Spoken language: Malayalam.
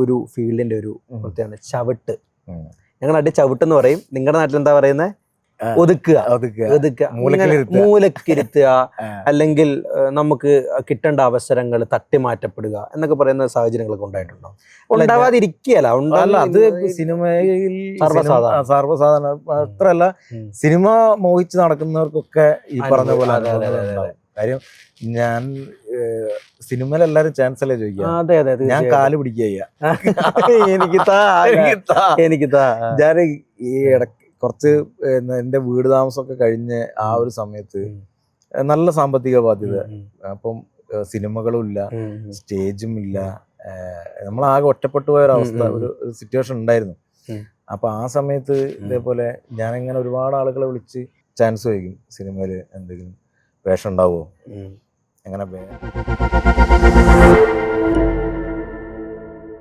ഒരു ഫീൽഡിന്റെ ഒരു പ്രത്യേകത ചവിട്ട്. ഞങ്ങളുടെ നാട്ടിൽ ചവിട്ട് എന്ന് പറയും, നിങ്ങളുടെ നാട്ടിൽ എന്താ പറയുന്നത്? ഒതുക്കുക, മൂലക്കിരുത്തുക, അല്ലെങ്കിൽ നമുക്ക് കിട്ടേണ്ട അവസരങ്ങൾ തട്ടിമാറ്റപ്പെടുക എന്നൊക്കെ പറയുന്ന സാഹചര്യങ്ങളൊക്കെ ഉണ്ടായിട്ടുണ്ടോ? ഉണ്ടാവാതിരിക്കുകയല്ല, അത് സിനിമയിൽ സർവ്വസാധാരണ അത്രല്ല. സിനിമ മോഹിച്ച് നടക്കുന്നവർക്കൊക്കെ ഈ പറഞ്ഞ പോലെ കാര്യം. ഞാൻ സിനിമയിൽ എല്ലാരും ചാൻസ് അല്ലേ ചോദിക്കുക, ഞാൻ കാല് പിടിക്കുക. ഞാൻ ഈ കുറച്ച് എന്റെ വീട് താമസമൊക്കെ കഴിഞ്ഞ ആ ഒരു സമയത്ത് നല്ല സാമ്പത്തിക ബാധ്യത, അപ്പം സിനിമകളും ഇല്ല, സ്റ്റേജും ഇല്ല, നമ്മളാകെ ഒറ്റപ്പെട്ടു പോയ ഒരവസ്ഥ, ഒരു സിറ്റുവേഷൻ ഉണ്ടായിരുന്നു. അപ്പൊ ആ സമയത്ത് ഇതേപോലെ ഞാനിങ്ങനെ ഒരുപാട് ആളുകളെ വിളിച്ച് ചാൻസ് ചോദിക്കും, സിനിമയിൽ എന്തെങ്കിലും വേഷം ഉണ്ടാവുമോ, അങ്ങനെ